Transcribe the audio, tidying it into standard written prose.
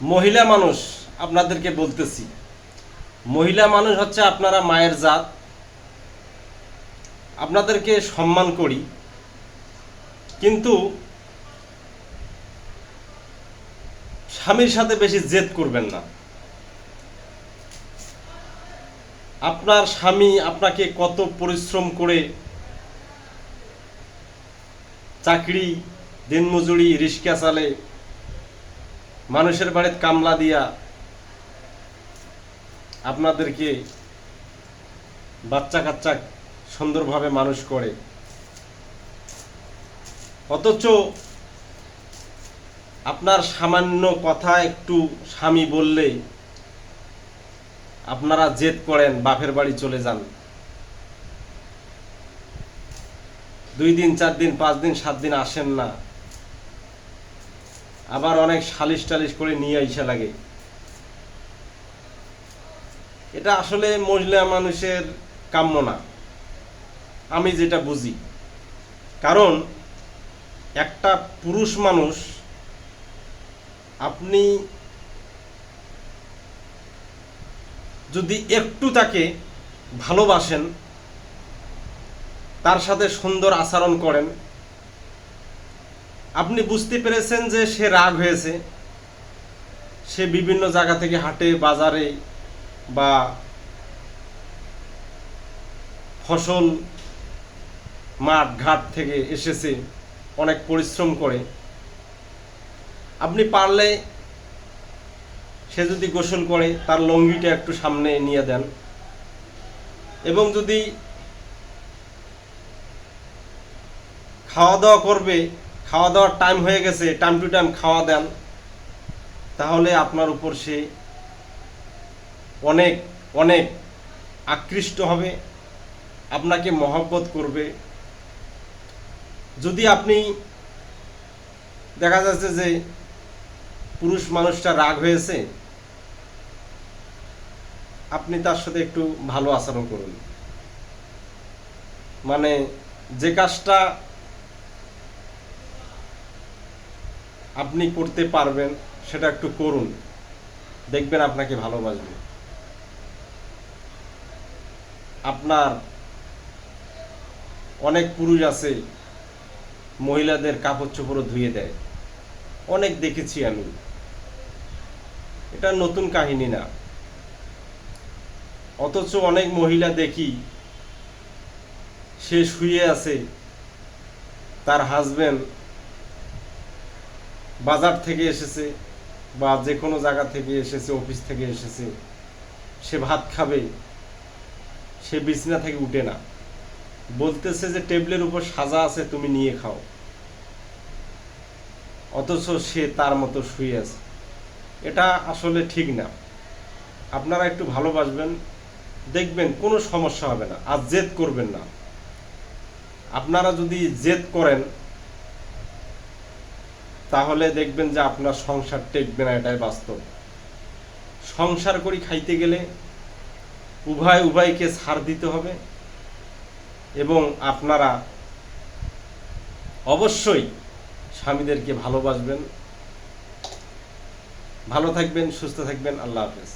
মহিলা মানুষ আপনাদেরকে বলতেছি, মহিলা মানুষ হচ্ছে আপনারা মায়ের জাত। আপনাদেরকে সম্মান করি, কিন্তু স্বামীর সাথে বেশি জেদ করবেন না। আপনার স্বামী আপনাকে কত পরিশ্রম করে চাকরি, দিনমজুরি, রিক্সা চালে, মানুষের বাড়িতে কামলা দিয়া আপনাদেরকে বাচ্চা কাচ্চা সুন্দরভাবে মানুষ করে, অথচ আপনার সামান্য কথা একটু স্বামী বললে আপনারা জেদ করেন, বাপের বাড়ি চলে যান। 2 দিন 4 দিন 5 দিন 7 দিন আসেন না, আবার অনেক সালিশ টালিশ করে নিয়ে আইসা লাগে। এটা আসলে মহিলা মানুষের কাম্য না, আমি যেটা বুঝি। কারণ একটা পুরুষ মানুষ, আপনি যদি একটু তাকে ভালোবাসেন, তার সাথে সুন্দর আচরণ করেন, আপনি বুঝতে পেরেছেন যে সে রাগ হয়েছে, সে বিভিন্ন জায়গা থেকে হাটে বাজারে বা ফসল মাঠ ঘাট থেকে এসেছে, অনেক পরিশ্রম করে, আপনি পারলে সে যদি গোসল করে তার লঙ্গিটা একটু সামনে নিয়ে দেন, এবং যদি খাওয়া দাওয়া করবে, খাওয়া দাওয়ার টাইম হয়ে গেছে, টাইম টু টাইম খাওয়া দেন, তাহলে আপনার উপর সে অনেক অনেক আকৃষ্ট হবে, আপনাকে মহব্বত করবে। যদি আপনি দেখা যাচ্ছে যে পুরুষ মানুষটা রাগ হয়েছে, আপনি তার সাথে একটু ভালো আচরণ করুন, মানে যে কাজটা আপনি করতে পারবেন সেটা একটু করুন, দেখবেন আপনাকে ভালোবাসবে। আপনার অনেক পুরুষ আছে মহিলাদের কাপড় চোপড় ধুয়ে দেয়, অনেক দেখেছি আমি, এটা নতুন কাহিনী না। অথচ অনেক মহিলা দেখি সে শুয়ে আছে, তার হাজবেন্ড বাজার থেকে এসেছে বা যে কোনো জায়গা থেকে এসেছে, অফিস থেকে এসেছে, সে ভাত খাবে, সে বিছানা থেকে উঠে না, বলতেছে যে টেবিলের উপর সাজা আছে, তুমি নিয়ে খাও, অথচ সে তার মতো শুয়ে আছে। এটা আসলে ঠিক না। আপনারা একটু ভালোবাসবেন, দেখবেন কোনো সমস্যা হবে না। আর জেদ করবেন না। আপনারা যদি জেদ করেন তাহলে দেখবেন যে আপনার সংসার টেকবে না, এটাই বাস্তব। সংসার করি খাইতে গেলে উভয়কে ছাড় দিতে হবে, এবং আপনারা অবশ্যই স্বামীদেরকে ভালোবাসবেন। ভালো থাকবেন, সুস্থ থাকবেন। আল্লাহ হাফেজ।